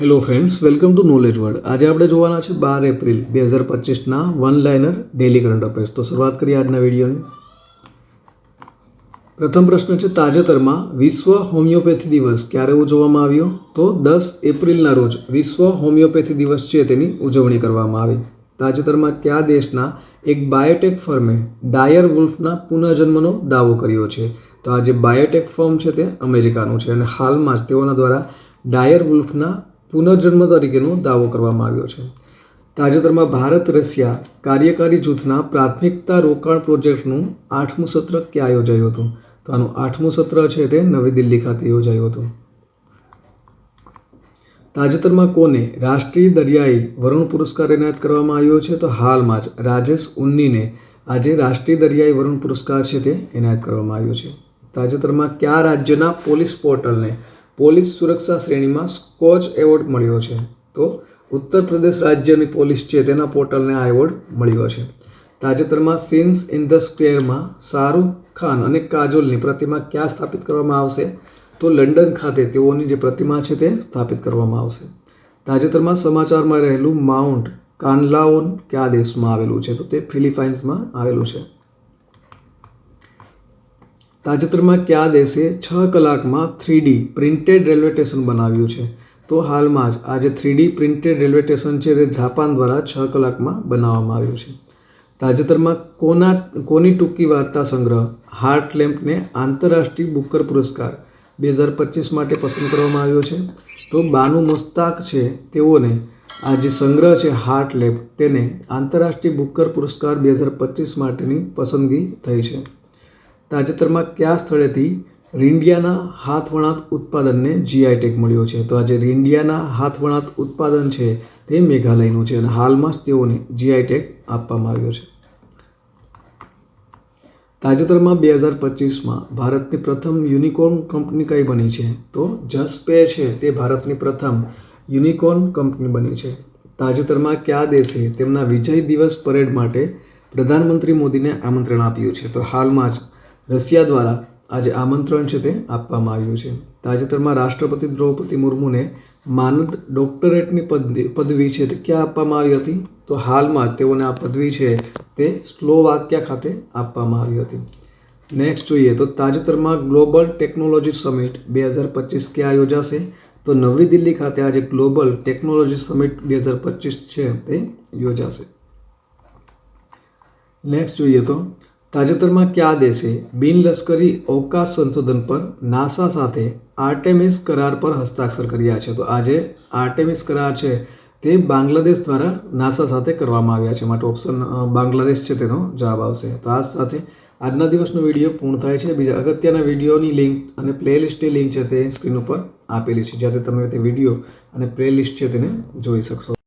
Hello friends, welcome to knowledge world. આજે આપણે જોવાના છે 12 એપ્રિલ 2025ના one liner daily current affairs. તો શરૂઆત કરીએ આજના વિડીયોની. પ્રથમ પ્રશ્ન છે, તાજેતરમાં વિશ્વ હોમિયોપેથી દિવસ ક્યારે ઉજવવામાં આવ્યો? તો 10 એપ્રિલના રોજ વિશ્વ હોમિયોપેથી દિવસ છે તેની ઉજવણી કરવામાં આવી. તાજેતરમાં કયા દેશના એક બાયોટેક ફર્મે ડાયર વુલ્ફના પુનઃજન્મનો દાવો કર્યો છે? તો આ જે બાયોટેક ફર્મ છે તે અમેરિકાનું છે અને હાલમાં જ તેઓના દ્વારા ડાયર વુલ્ફના પુનર્જન્મ તરીકેનો દાવો કરવામાં આવ્યો છે. તાજેતરમાં ભારત રશિયા કાર્યકારી જૂથના પ્રાથમિકતા રોકાણ પ્રોજેક્ટનું 8મું સત્ર ક્યાં યોજાયું હતું? તો આનું 8મું સત્ર છે તે નવી દિલ્હી ખાતે યોજાયું હતું. તાજેતરમાં કોને રાષ્ટ્રીય દરિયાઈ વરુણ પુરસ્કાર એનાયત કરવામાં આવ્યો છે? તો હાલમાં જ રાજેશ ઉન્નીને આજે રાષ્ટ્રીય દરિયાઈ વરુણ પુરસ્કાર છે તે એનાયત કરવામાં આવ્યો છે. તાજેતરમાં કયા રાજ્યના પોલીસ પોર્ટલને પોલીસ સુરક્ષા શ્રેણીમાં સ્કોચ એવોર્ડ મળ્યો છે? તો ઉત્તર પ્રદેશ રાજ્યની પોલીસ છે તેના પોર્ટલને આ એવોર્ડ મળ્યો છે. તાજેતરમાં સીન્સ ઇન ધ સ્ક્વેરમાં શાહરૂખ ખાન અને કાજોલની પ્રતિમા ક્યાં સ્થાપિત કરવામાં આવશે? તો લંડન ખાતે તેઓની જે પ્રતિમા છે તે સ્થાપિત કરવામાં આવશે. તાજેતરમાં સમાચારમાં રહેલું માઉન્ટ કાનલાઓન કયા દેશમાં આવેલું છે? તો તે ફિલિપાઇન્સમાં આવેલું છે. તાજેતરમાં કયા દેશે 6 કલાકમાં 3D પ્રિન્ટેડ રેલવે સ્ટેશન બનાવ્યું છે? તો હાલમાં જ આ જે 3D પ્રિન્ટેડ રેલવે સ્ટેશન છે તે જાપાન દ્વારા 6 કલાકમાં બનાવવામાં આવ્યું છે. તાજેતરમાં કોની ટૂંકી વાર્તા સંગ્રહ હાર્ટ લેમ્પને આંતરરાષ્ટ્રીય બુકર પુરસ્કાર 2025 માટે પસંદ કરવામાં આવ્યો છે? તો બાનુ મુસ્તાક છે તેઓને આ જે સંગ્રહ છે હાર્ટ લેમ્પ તેને આંતરરાષ્ટ્રીય બુકર પુરસ્કાર 2025 માટેની પસંદગી થઈ છે. તાજેતરમાં કયા સ્થળેથી રીંડિયાના હાથવણાટ ઉત્પાદનને GI ટેગ મળ્યો છે? તો આ જે રીંડિયાના હાથવણાટ ઉત્પાદન છે તે મેઘાલયનું છે અને હાલમાં જ તેઓને GI ટેગ આપવામાં આવ્યો છે. તાજેતરમાં 2025માં ભારતની પ્રથમ યુનિકોર્ન કંપની કઈ બની છે? તો જસ્પે છે તે ભારતની પ્રથમ યુનિકોર્ન કંપની બની છે. તાજેતરમાં કયા દેશે તેમના વિજય દિવસ પરેડ માટે પ્રધાનમંત્રી મોદીને આમંત્રણ આપ્યું છે? તો હાલમાં જ રશિયા દ્વારા આ જે આમંત્રણ છે તે આપવામાં આવ્યું છે. તાજેતરમાં રાષ્ટ્રપતિ દ્રૌપદી મુર્મુને માનદ ડોક્ટરેટની પદવી છે તે ક્યાં આપવામાં આવી હતી? તો હાલમાં જ તેઓને આ પદવી છે તે સ્લોવાકિયા ખાતે આપવામાં આવી હતી. નેક્સ્ટ જોઈએ તો તાજેતરમાં ગ્લોબલ ટેકનોલોજી સમિટ 2025 ક્યાં યોજાશે? તો નવી દિલ્હી ખાતે આજે ગ્લોબલ ટેકનોલોજી સમિટ 2025 છે તે યોજાશે. નેક્સ્ટ જોઈએ તો તાજેતરમાં કયા દેશે બિનલશ્કરી અવકાશ સંશોધન પર નાસા સાથે આર્ટેમિસ કરાર પર હસ્તાક્ષર કર્યા છે? તો આજે આર્ટેમિસ કરાર છે તે બાંગ્લાદેશ દ્વારા નાસા સાથે કરવામાં આવ્યા છે, માટે ઓપ્શન બાંગ્લાદેશ છે તેનો જવાબ આવશે. તો આ સાથે આજના દિવસનો વિડીયો પૂર્ણ થાય છે. બીજા અગત્યના વિડીયોની લિંક અને પ્લેલિસ્ટની લિંક છે તે સ્ક્રીન ઉપર આપેલી છે, જ્યાંથી તમે તે વિડીયો અને પ્લેલિસ્ટ છે તેને જોઈ શકશો.